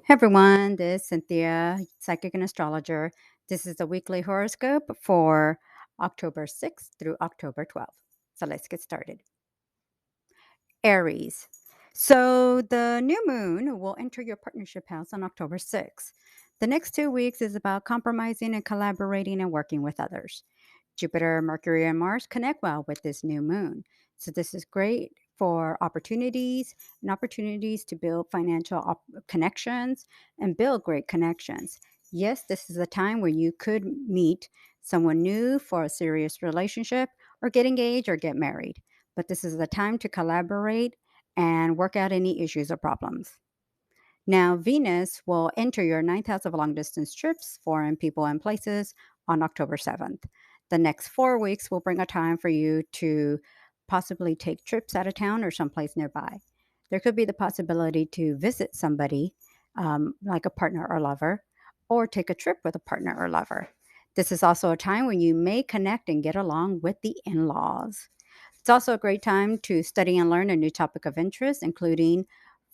Hey everyone, this is Cynthia, psychic and astrologer. This is the weekly horoscope for October 6th through October 12th. So let's get started. Aries. So the new moon will enter your partnership house on October 6th. The next 2 weeks is about compromising and collaborating and working with others. Jupiter, Mercury, and Mars connect well with this new moon. So this is great for opportunities and opportunities to build financial connections and build great connections. Yes, this is a time where you could meet someone new for a serious relationship or get engaged or get married. But this is the time to collaborate and work out any issues or problems. Now, Venus will enter your ninth house of long distance trips, foreign people and places on October 7th. The next 4 weeks will bring a time for you to possibly take trips out of town or someplace nearby. There could be the possibility to visit somebody, like a partner or lover, or take a trip with a partner or lover. This is also a time when you may connect and get along with the in laws. It's also a great time to study and learn a new topic of interest, including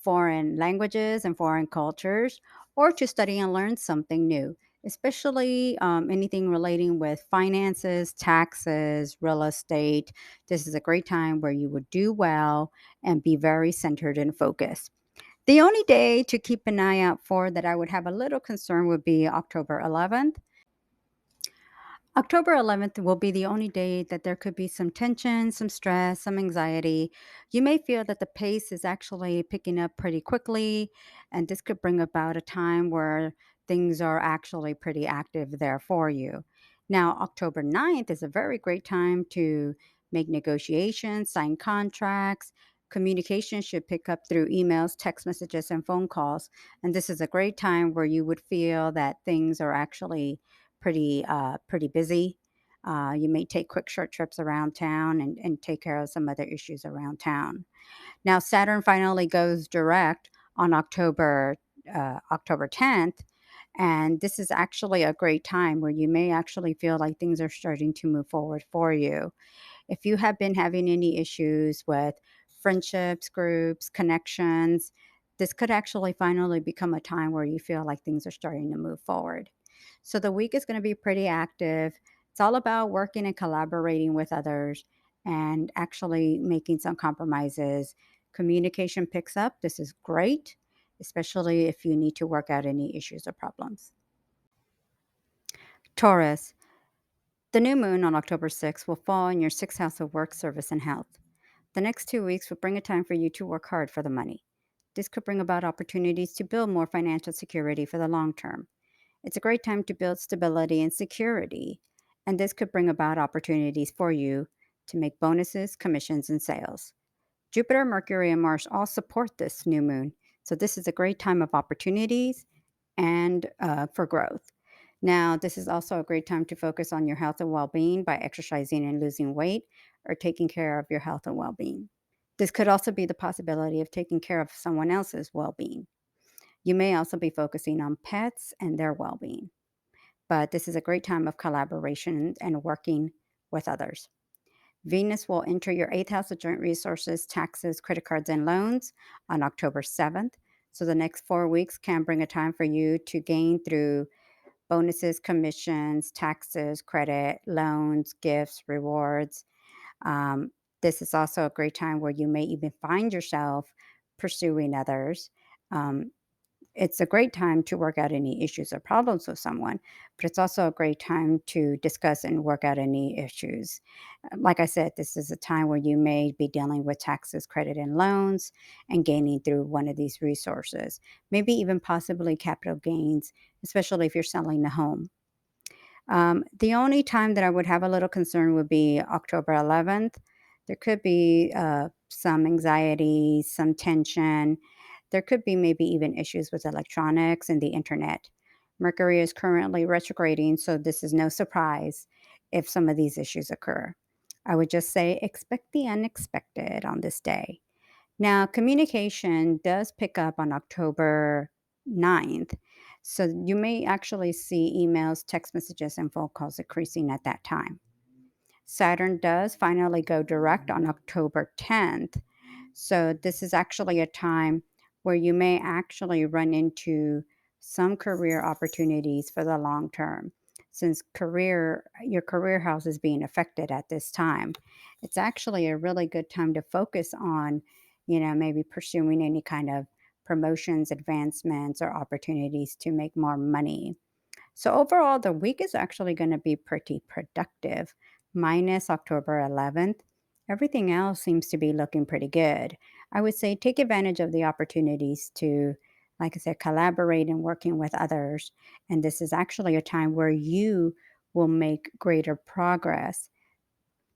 foreign languages and foreign cultures, or to study and learn something new, especially anything relating with finances, taxes, real estate. This is a great time where you would do well and be very centered and focused. The only day to keep an eye out for that I would have a little concern would be October 11th. October 11th will be the only day that there could be some tension, some stress, some anxiety. You may feel that the pace is actually picking up pretty quickly, and this could bring about a time where things are actually pretty active there for you. Now, October 9th is a very great time to make negotiations, sign contracts. Communication should pick up through emails, text messages, and phone calls. And this is a great time where you would feel that things are actually pretty busy. You may take quick short trips around town and take care of some other issues around town. Now, Saturn finally goes direct on October 10th, and this is actually a great time where you may actually feel like things are starting to move forward for you. If you have been having any issues with friendships, groups, connections, this could actually finally become a time where you feel like things are starting to move forward. So the week is going to be pretty active. It's all about working and collaborating with others and actually making some compromises. Communication picks up. This is great, especially if you need to work out any issues or problems. Taurus, the new moon on October 6th will fall in your sixth house of work, service, and health. The next 2 weeks will bring a time for you to work hard for the money. This could bring about opportunities to build more financial security for the long term. It's a great time to build stability and security, and this could bring about opportunities for you to make bonuses, commissions, and sales. Jupiter, Mercury, and Mars all support this new moon, so this is a great time of opportunities and for growth. Now, this is also a great time to focus on your health and well being by exercising and losing weight or taking care of your health and well being. This could also be the possibility of taking care of someone else's well being. You may also be focusing on pets and their well being, but this is a great time of collaboration and working with others. Venus will enter your eighth house of joint resources, taxes, credit cards, and loans on October 7th. So the next 4 weeks can bring a time for you to gain through bonuses, commissions, taxes, credit, loans, gifts, rewards. Um, this is also a great time where you may even find yourself pursuing others. Um, it's a great time to work out any issues or problems with someone, but it's also a great time to discuss and work out any issues. Like I said, this is a time where you may be dealing with taxes, credit, and loans and gaining through one of these resources, maybe even possibly capital gains, especially if you're selling the home. The only time that I would have a little concern would be October 11th. There could be some anxiety, some tension. There could be maybe even issues with electronics and the internet. Mercury is currently retrograding, so this is no surprise if some of these issues occur. I would just say expect the unexpected on this day. Now, communication does pick up on October 9th. So you may actually see emails, text messages, and phone calls increasing at that time. Saturn does finally go direct on October 10th. So this is actually a time where you may actually run into some career opportunities for the long term. Since your career house is being affected at this time, it's actually a really good time to focus on, maybe pursuing any kind of promotions, advancements, or opportunities to make more money. So overall, the week is actually going to be pretty productive, minus October 11th. Everything else seems to be looking pretty good. I would say take advantage of the opportunities to, like I said, collaborate and working with others. And this is actually a time where you will make greater progress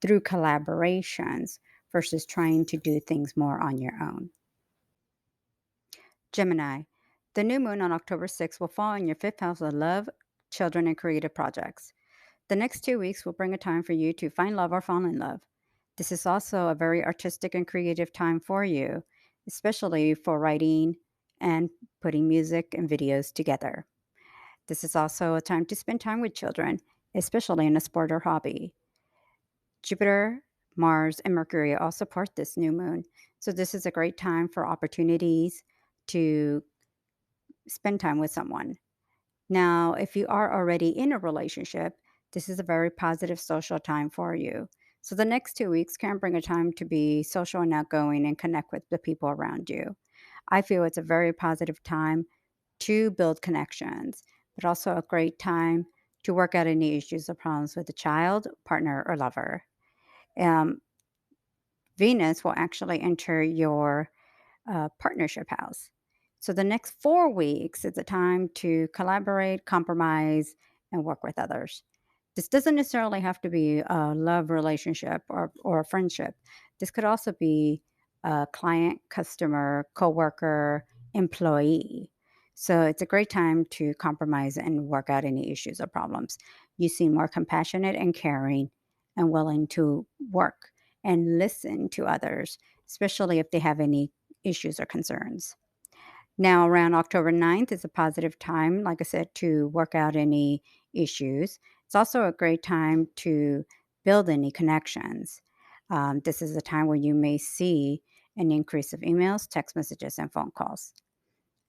through collaborations versus trying to do things more on your own. Gemini, the new moon on October 6th will fall in your fifth house of love, children, and creative projects. The next 2 weeks will bring a time for you to find love or fall in love. This is also a very artistic and creative time for you, especially for writing and putting music and videos together. This is also a time to spend time with children, especially in a sport or hobby. Jupiter, Mars, and Mercury all support this new moon. So, this is a great time for opportunities to spend time with someone. Now, if you are already in a relationship, this is a very positive social time for you. So, the next 2 weeks can bring a time to be social and outgoing and connect with the people around you. I feel it's a very positive time to build connections, but also a great time to work out any issues or problems with a child, partner, or lover. Um, Venus will actually enter your partnership house. So the next 4 weeks is a time to collaborate, compromise, and work with others. This doesn't necessarily have to be a love relationship or a friendship. This could also be a client, customer, coworker, employee. So it's a great time to compromise and work out any issues or problems. You seem more compassionate and caring and willing to work and listen to others, especially if they have any issues or concerns. Now, around October 9th is a positive time, like I said, to work out any issues. It's also a great time to build any connections. This is a time where you may see an increase of emails, text messages, and phone calls.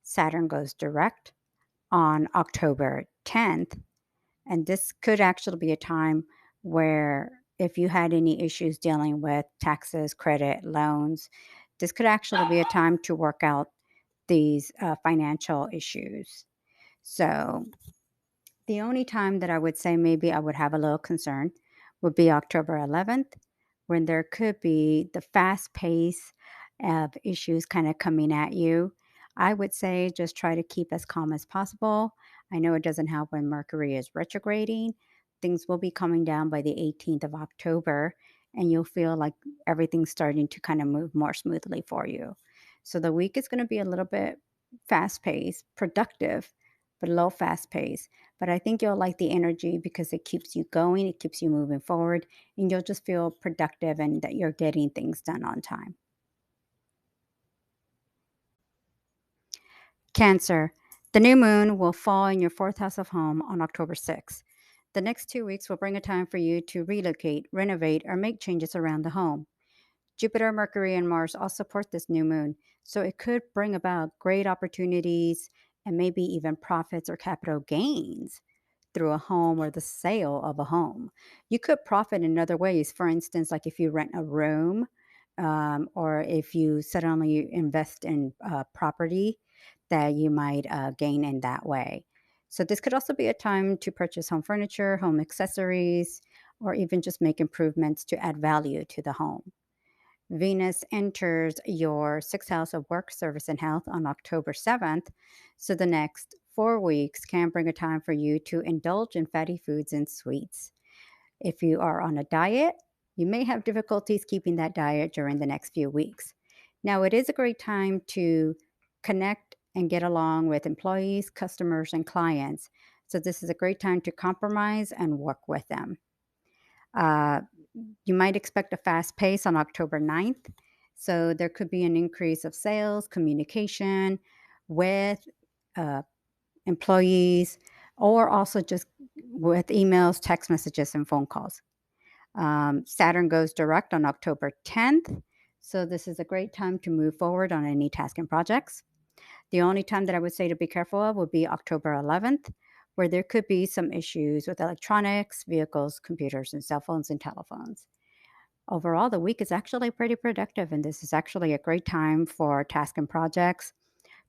Saturn goes direct on October 10th, and this could actually be a time where if you had any issues dealing with taxes, credit, loans, this could actually be a time to work out these financial issues. So, the only time that I would say maybe I would have a little concern would be October 11th, when there could be the fast pace of issues kind of coming at you. I would say just try to keep as calm as possible. I know it doesn't help when Mercury is retrograding. Things will be coming down by the 18th of October, and you'll feel like everything's starting to kind of move more smoothly for you. So the week is going to be a little bit fast paced, productive, but a little fast paced. But I think you'll like the energy because it keeps you going, it keeps you moving forward, and you'll just feel productive and that you're getting things done on time. Cancer. The new moon will fall in your fourth house of home on October 6th. The next 2 weeks will bring a time for you to relocate, renovate, or make changes around the home. Jupiter, Mercury, and Mars all support this new moon, so it could bring about great opportunities and maybe even profits or capital gains through a home or the sale of a home. You could profit in other ways. For instance, like if you rent a room, or if you suddenly invest in property, that you might gain in that way. So, this could also be a time to purchase home furniture, home accessories, or even just make improvements to add value to the home. Venus enters your sixth house of work, service, and health on October 7th. So the next 4 weeks can bring a time for you to indulge in fatty foods and sweets. If you are on a diet, you may have difficulties keeping that diet during the next few weeks. Now, it is a great time to connect and get along with employees, customers, and clients. So, this is a great time to compromise and work with them. Uh, you might expect a fast pace on October 9th. So there could be an increase of sales, communication with uh, employees, or also just with emails, text messages, and phone calls. Saturn goes direct on October 10th. So this is a great time to move forward on any task and projects. The only time that I would say to be careful of would be October 11th, where there could be some issues with electronics, vehicles, computers, and cell phones and telephones. Overall, the week is actually pretty productive, and this is actually a great time for tasks and projects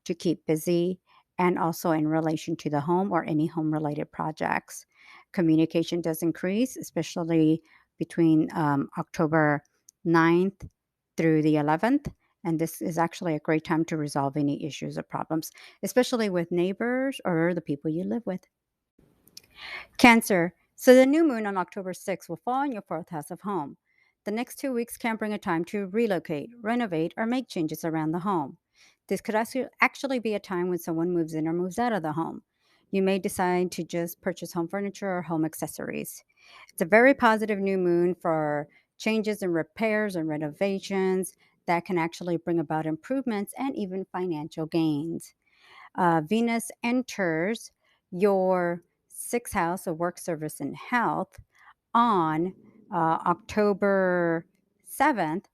to keep busy, and also in relation to the home or any home related projects. Communication does increase, especially between October 9th through the 11th. And this is actually a great time to resolve any issues or problems, especially with neighbors or the people you live with. Cancer. So the new moon on October 6th will fall in your fourth house of home. The next 2 weeks can bring a time to relocate, renovate, or make changes around the home. This could actually be a time when someone moves in or moves out of the home. You may decide to just purchase home furniture or home accessories. It's a very positive new moon for changes and repairs and renovations that can actually bring about improvements and even financial gains. Venus enters your sixth house of work, service, and health on October 7th.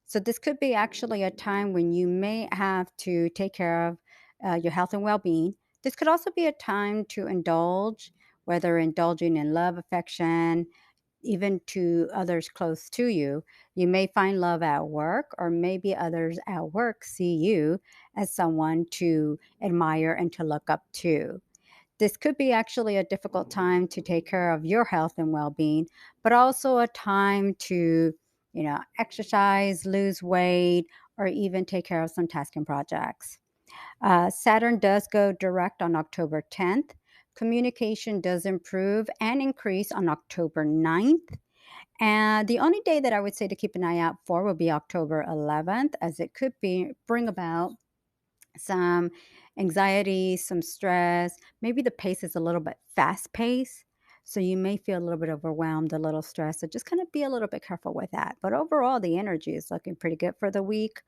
So, this could be actually a time when you may have to take care of your health and well being. This could also be a time to indulge, whether indulging in love, affection, even to others close to you. You may find love at work, or maybe others at work see you as someone to admire and to look up to. This could be actually a difficult time to take care of your health and well being, but also a time to, exercise, lose weight, or even take care of some tasks and projects. Saturn does go direct on October 10th. Communication does improve and increase on October 9th. And the only day that I would say to keep an eye out for will be October 11th, as it could bring about some anxiety, some stress. Maybe the pace is a little bit fast paced. So you may feel a little bit overwhelmed, a little stressed. So just kind of be a little bit careful with that. But overall, the energy is looking pretty good for the week.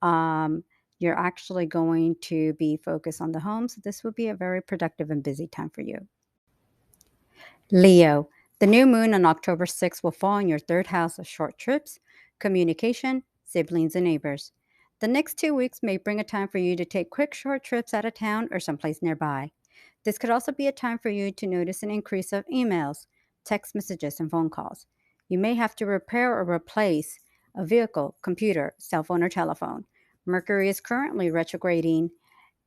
Um, you're actually going to be focused on the home. So this will be a very productive and busy time for you. Leo, the new moon on October 6th will fall in your third house of short trips, communication, siblings, and neighbors. The next 2 weeks may bring a time for you to take quick short trips out of town or someplace nearby. This could also be a time for you to notice an increase of emails, text messages, and phone calls. You may have to repair or replace a vehicle, computer, cell phone, or telephone. Mercury is currently retrograding,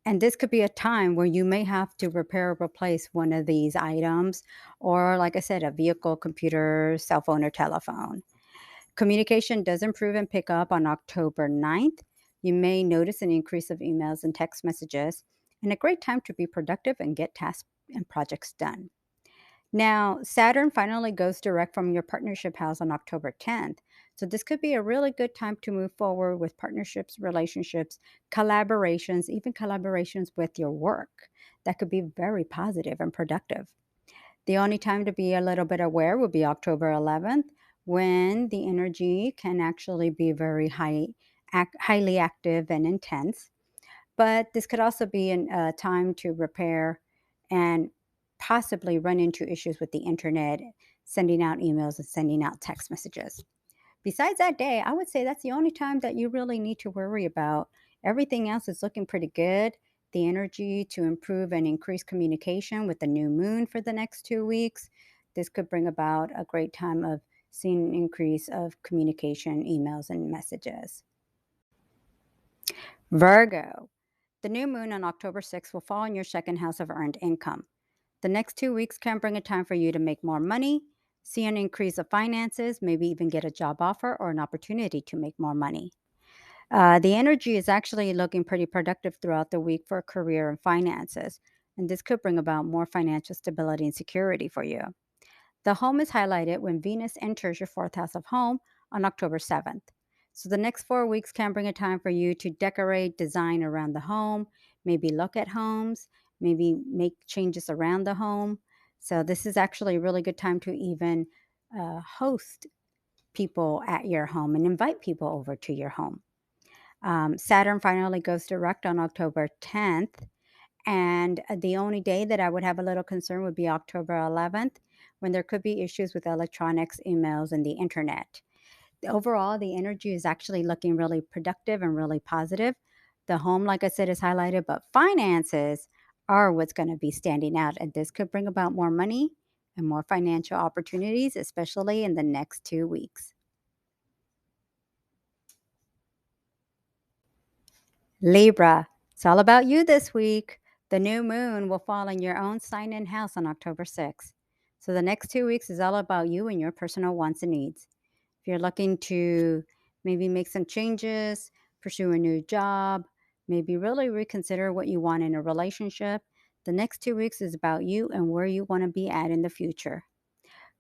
and this could be a time where you may have to repair or replace one of these items, or, like I said, a vehicle, computer, cell phone, or telephone. Communication does improve and pick up on October 9th. You may notice an increase of emails and text messages, and a great time to be productive and get tasks and projects done. Now, Saturn finally goes direct from your partnership house on October 10th. So, this could be a really good time to move forward with partnerships, relationships, collaborations, even collaborations with your work. That could be very positive and productive. The only time to be a little bit aware would be October 11th, when the energy can actually be very highly active and intense. But this could also be a time to repair and possibly run into issues with the internet, sending out emails and sending out text messages. Besides that day, I would say that's the only time that you really need to worry about. Everything else is looking pretty good. The energy to improve and increase communication with the new moon for the next 2 weeks. This could bring about a great time of seeing an increase of communication, emails, and messages. Virgo. The new moon on October 6th will fall in your second house of earned income. The next 2 weeks can bring a time for you to make more money, see an increase of finances, maybe even get a job offer or an opportunity to make more money. The energy is actually looking pretty productive throughout the week for career and finances, and this could bring about more financial stability and security for you. The home is highlighted when Venus enters your fourth house of home on October 7th. So the next 4 weeks can bring a time for you to decorate, design around the home, maybe look at homes, maybe make changes around the home. So this is actually a really good time to even host people at your home and invite people over to your home. Saturn finally goes direct on October 10th. And the only day that I would have a little concern would be October 11th, when there could be issues with electronics, emails, and the internet. Overall, the energy is actually looking really productive and really positive. The home, like I said, is highlighted, but finances are what's going to be standing out. And this could bring about more money and more financial opportunities, especially in the next 2 weeks. Libra, it's all about you this week. The new moon will fall in your own sign and house on October 6th. So the next 2 weeks is all about you and your personal wants and needs. If you're looking to maybe make some changes, pursue a new job, maybe really reconsider what you want in a relationship, the next 2 weeks is about you and where you want to be at in the future.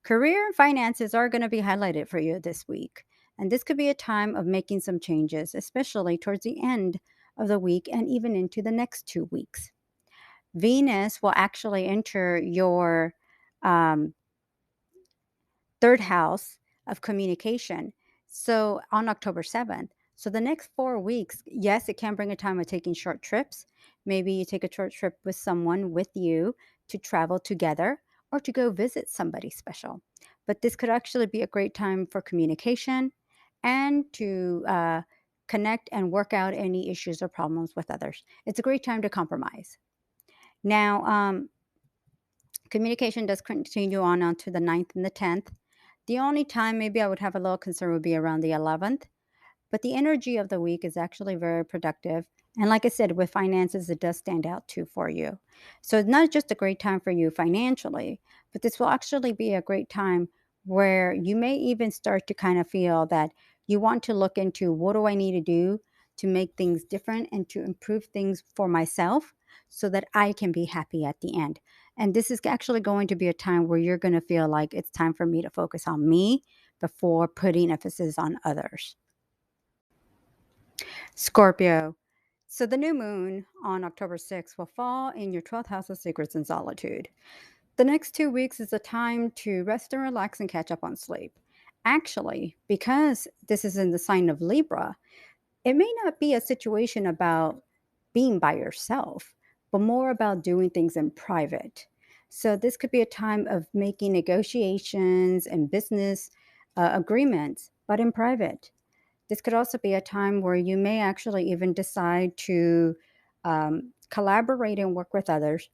Career and finances are going to be highlighted for you this week. And this could be a time of making some changes, especially towards the end of the week and even into the next 2 weeks. Venus will actually enter your um, third house of communication. So on October 7th. So the next 4 weeks, yes, it can bring a time of taking short trips. Maybe you take a short trip with someone with you to travel together or to go visit somebody special. But this could actually be a great time for communication and to connect and work out any issues or problems with others. It's a great time to compromise. Now, communication does continue on to the 9th and the 10th. The only time maybe I would have a little concern would be around the 11th, but the energy of the week is actually very productive. And like I said, with finances, it does stand out too for you. So it's not just a great time for you financially, but this will actually be a great time where you may even start to kind of feel that you want to look into what do I need to do to make things different and to improve things for myself so that I can be happy at the end. And this is actually going to be a time where you're going to feel like it's time for me to focus on me before putting emphasis on others. Scorpio. So the new moon on October 6th will fall in your 12th house of secrets and solitude. The next 2 weeks is a time to rest and relax and catch up on sleep. Actually, because this is in the sign of Libra, it may not be a situation about being by yourself, but more about doing things in private. So this could be a time of making negotiations and business agreements, but in private. This could also be a time where you may actually even decide to collaborate and work with others,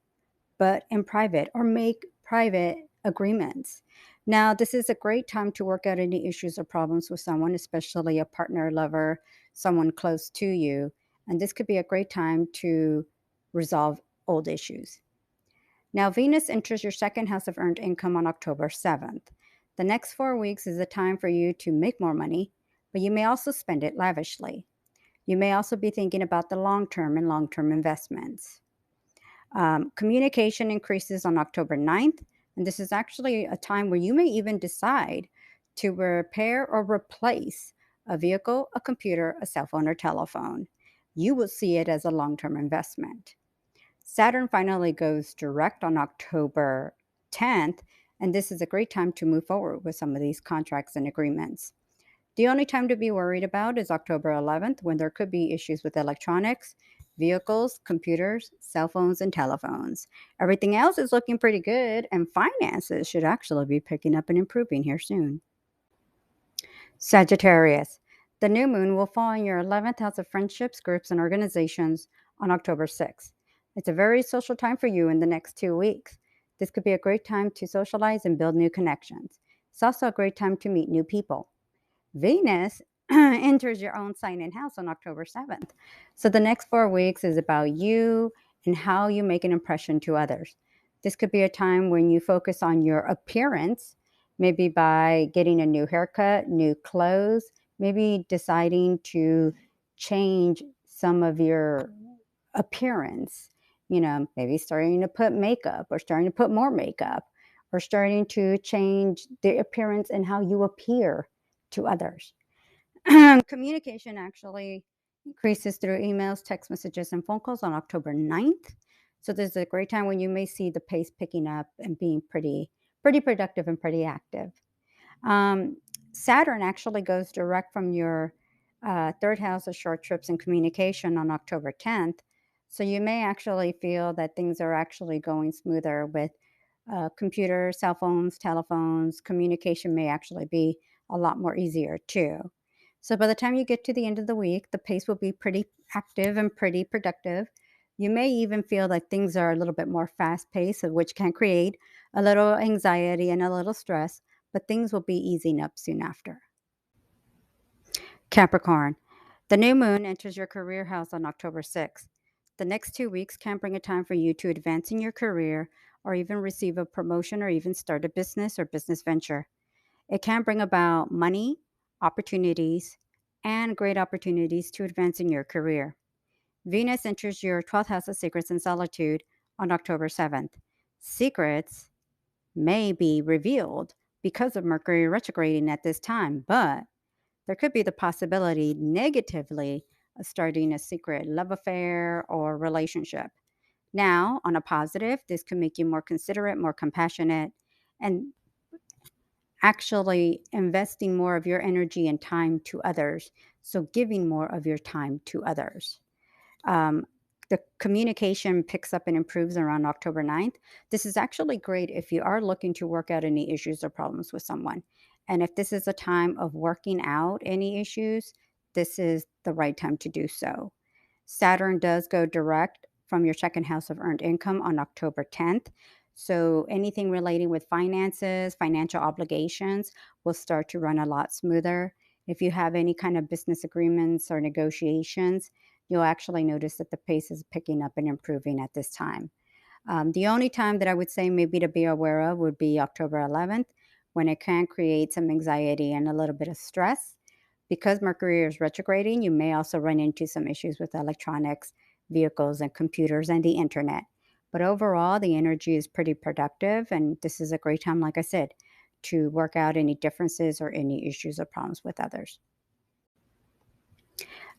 but in private or make private agreements. Now, this is a great time to work out any issues or problems with someone, especially a partner, lover, someone close to you. And this could be a great time to resolve old issues. Now, Venus enters your second house of earned income on October 7th. The next 4 weeks is a time for you to make more money, but you may also spend it lavishly. You may also be thinking about the long term and long term investments. Communication increases on October 9th, and this is actually a time where you may even decide to repair or replace a vehicle, a computer, a cell phone, or telephone. You will see it as a long term investment. Saturn finally goes direct on October 10th, and this is a great time to move forward with some of these contracts and agreements. The only time to be worried about is October 11th, when there could be issues with electronics, vehicles, computers, cell phones, and telephones. Everything else is looking pretty good, and finances should actually be picking up and improving here soon. Sagittarius. The new moon will fall in your 11th house of friendships, groups, and organizations on October 6th. It's a very social time for you in the next 2 weeks. This could be a great time to socialize and build new connections. It's also a great time to meet new people. Venus enters your own sign and house on October 7th. So the next 4 weeks is about you and how you make an impression to others. This could be a time when you focus on your appearance, maybe by getting a new haircut, new clothes, maybe deciding to change some of your appearance. Maybe starting to put makeup or starting to put more makeup or starting to change the appearance and how you appear to others. Communication actually increases through emails, text messages, and phone calls on October 9th. So this is a great time when you may see the pace picking up and being pretty productive and pretty active. Um, Saturn actually goes direct from your third house of short trips and communication on October 10th. So you may actually feel that things are actually going smoother with computers, cell phones, telephones. Communication may actually be a lot more easier too. So by the time you get to the end of the week, the pace will be pretty active and pretty productive. You may even feel that things are a little bit more fast paced, which can create a little anxiety and a little stress, but things will be easing up soon after. Capricorn. The new moon enters your career house on October 6th. The next 2 weeks can bring a time for you to advance in your career or even receive a promotion or even start a business or business venture. It can bring about money, opportunities, and great opportunities to advance in your career. Venus enters your 12th house of secrets and solitude on October 7th. Secrets may be revealed because of Mercury retrograding at this time, but there could be the possibility negatively of starting a secret love affair or relationship. Now, on a positive, this could make you more considerate, more compassionate, and actually investing more of your energy and time to others. So, giving more of your time to others. Um, the communication picks up and improves around October 9th. This is actually great if you are looking to work out any issues or problems with someone. And if this is a time of working out any issues, this is the right time to do so. Saturn does go direct from your second house of earned income on October 10th. So anything relating with finances, financial obligations will start to run a lot smoother. If you have any kind of business agreements or negotiations, you'll actually notice that the pace is picking up and improving at this time. The only time that I would say maybe to be aware of would be October 11th, when it can create some anxiety and a little bit of stress. Because Mercury is retrograding, you may also run into some issues with electronics, vehicles, and computers and the internet. But overall, the energy is pretty productive, and this is a great time, like I said, to work out any differences or any issues or problems with others.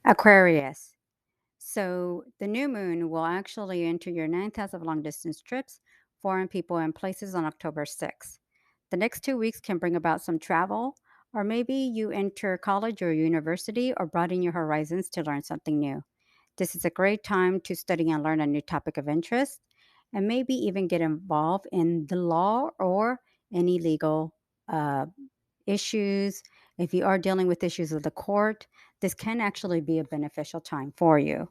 Aquarius. So the new moon will actually enter your ninth house of long distance trips, foreign people, and places on October 6th. The next 2 weeks can bring about some travel, or maybe you enter college or university or broaden your horizons to learn something new. This is a great time to study and learn a new topic of interest, and maybe even get involved in the law or any legal uh, issues. If you are dealing with issues of the court, this can actually be a beneficial time for you.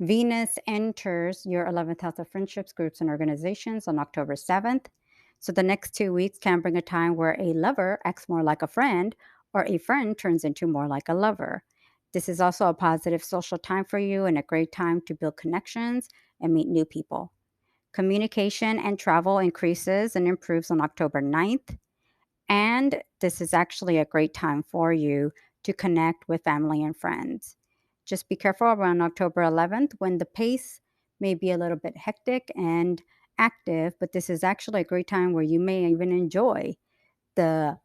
Venus enters your 11th house of friendships, groups, and organizations on October 7th. So the next 2 weeks can bring a time where a lover acts more like a friend or a friend turns into more like a lover. This is also a positive social time for you and a great time to build connections and meet new people. Communication and travel increases and improves on October 9th. And this is actually a great time for you to connect with family and friends. Just be careful around October 11th when the pace may be a little bit hectic and active, but this is actually a great time where you may even enjoy the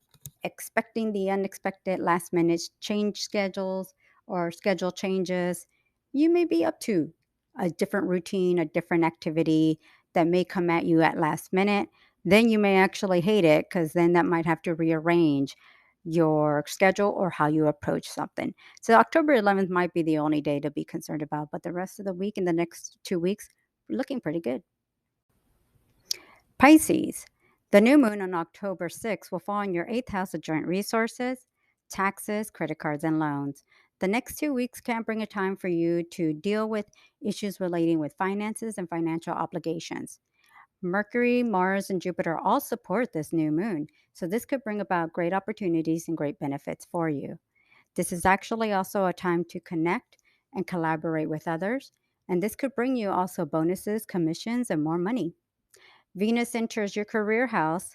expecting the unexpected last minute change schedules or schedule changes. You may be up to a different routine, a different activity that may come at you at last minute. Then you may actually hate it because then that might have to rearrange your schedule or how you approach something. So October 11th might be the only day to be concerned about, but the rest of the week and the next 2 weeks, looking pretty good. Pisces. The new moon on October 6th will fall in your eighth house of joint resources, taxes, credit cards, and loans. The next 2 weeks can bring a time for you to deal with issues relating with finances and financial obligations. Mercury, Mars, and Jupiter all support this new moon, so this could bring about great opportunities and great benefits for you. This is actually also a time to connect and collaborate with others, and this could bring you also bonuses, commissions, and more money. Venus enters your career house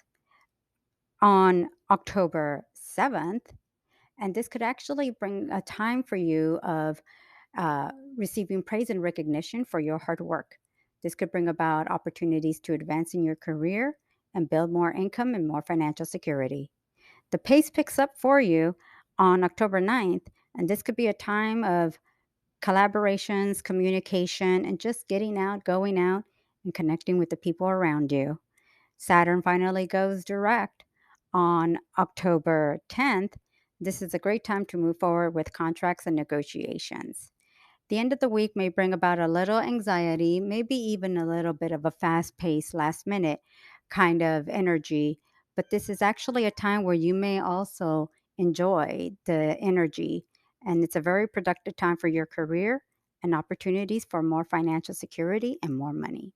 on October 7th, and this could actually bring a time for you of receiving praise and recognition for your hard work. This could bring about opportunities to advance in your career and build more income and more financial security. The pace picks up for you on October 9th, and this could be a time of collaborations, communication, and just getting out, going out, and connecting with the people around you. Saturn finally goes direct on October 10th. This is a great time to move forward with contracts and negotiations. The end of the week may bring about a little anxiety, maybe even a little bit of a fast paced, last minute kind of energy. But this is actually a time where you may also enjoy the energy. And it's a very productive time for your career and opportunities for more financial security and more money.